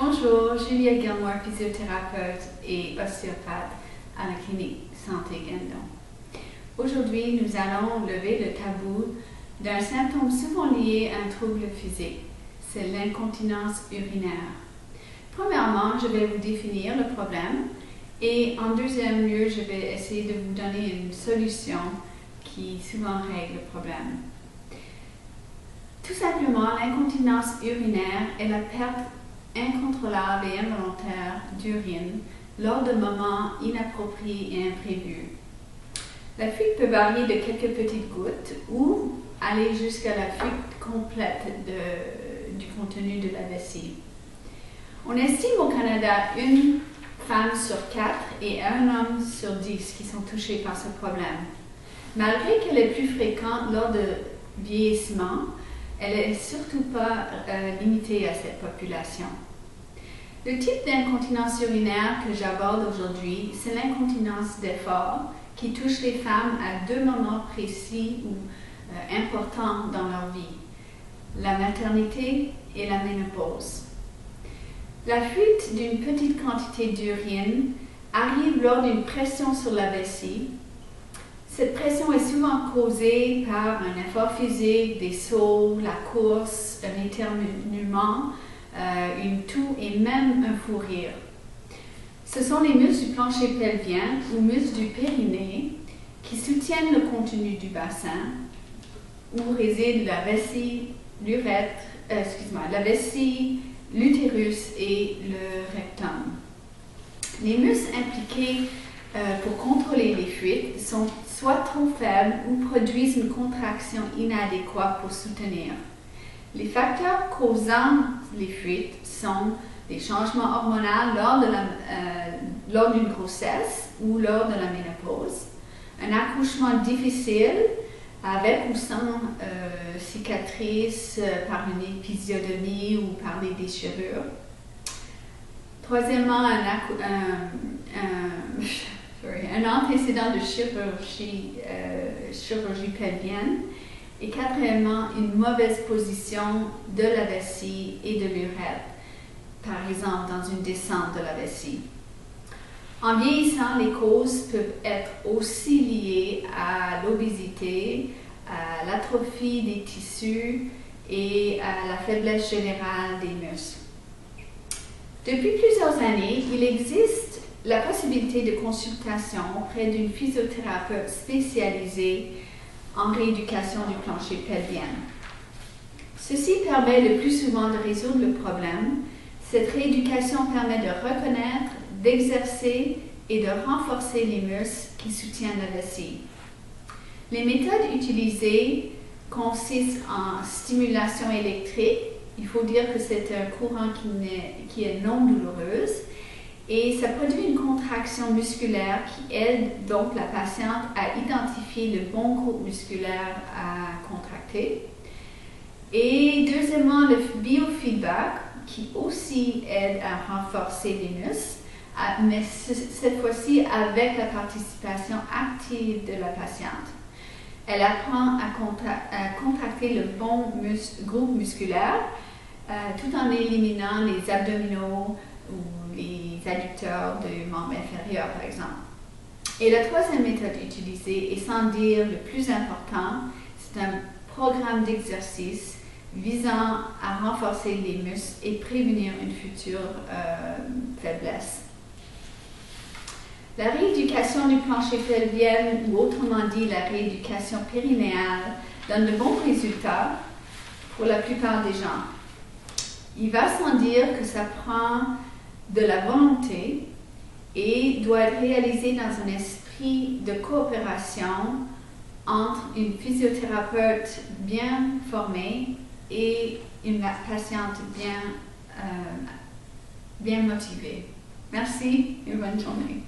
Bonjour, Julia Gilmore, physiothérapeute et ostéopathe à la clinique Santé Guindon. Aujourd'hui, nous allons lever le tabou d'un symptôme souvent lié à un trouble physique, c'est l'incontinence urinaire. Premièrement, je vais vous définir le problème et en deuxième lieu, je vais essayer de vous donner une solution qui souvent règle le problème. Tout simplement, l'incontinence urinaire est la perte incontrôlable et involontaire d'urine lors de moments inappropriés et imprévus. La fuite peut varier de quelques petites gouttes ou aller jusqu'à la fuite complète du contenu de la vessie. On estime au Canada une femme sur 4 et un homme sur 10 qui sont touchés par ce problème. Malgré qu'elle est plus fréquente lors de vieillissement, elle n'est surtout pas limitée à cette population. Le type d'incontinence urinaire que j'aborde aujourd'hui, c'est l'incontinence d'effort qui touche les femmes à deux moments précis ou importants dans leur vie, la maternité et la ménopause. La fuite d'une petite quantité d'urine arrive lors d'une pression sur la vessie. Cette pression est souvent causée par un effort physique, des sauts, la course, un éternuement, une toux et même un fou rire. Ce sont les muscles du plancher pelvien ou muscles du périnée qui soutiennent le contenu du bassin où résident la vessie, l'utérus et le rectum. Les muscles impliqués pour contrôler les fuites sont soit trop faibles ou produisent une contraction inadéquate pour soutenir. Les facteurs causant les fuites sont des changements hormonaux lors d'une grossesse ou lors de la ménopause, un accouchement difficile avec ou sans cicatrice par une épisiotomie ou par des déchirures. Troisièmement, un antécédent de chirurgie pelvienne. Et quatrièmement, une mauvaise position de la vessie et de l'urètre, par exemple dans une descente de la vessie. En vieillissant, les causes peuvent être aussi liées à l'obésité, à l'atrophie des tissus et à la faiblesse générale des muscles. Depuis plusieurs années, il existe la possibilité de consultation auprès d'une physiothérapeute spécialisée en rééducation du plancher pelvien. Ceci permet le plus souvent de résoudre le problème. Cette rééducation permet de reconnaître, d'exercer et de renforcer les muscles qui soutiennent la vessie. Les méthodes utilisées consistent en stimulation électrique. Il faut dire que c'est un courant qui est non douloureuse et ça produit une contraction musculaire qui aide donc la patiente à identifier le bon groupe musculaire à contracter. Et deuxièmement, le biofeedback qui aussi aide à renforcer les muscles, mais cette fois-ci avec la participation active de la patiente. Elle apprend à contracter le bon groupe musculaire tout en éliminant les abdominaux ou les adducteurs du membre inférieur, par exemple. Et la troisième méthode utilisée, et sans dire le plus important, c'est un programme d'exercice visant à renforcer les muscles et prévenir une future faiblesse. La rééducation du plancher pelvien, ou autrement dit la rééducation périnéale, donne de bons résultats pour la plupart des gens. Il va sans dire que ça prend de la volonté et doit être réalisé dans un esprit de coopération entre une physiothérapeute bien formée et une patiente bien motivée. Merci et bonne journée.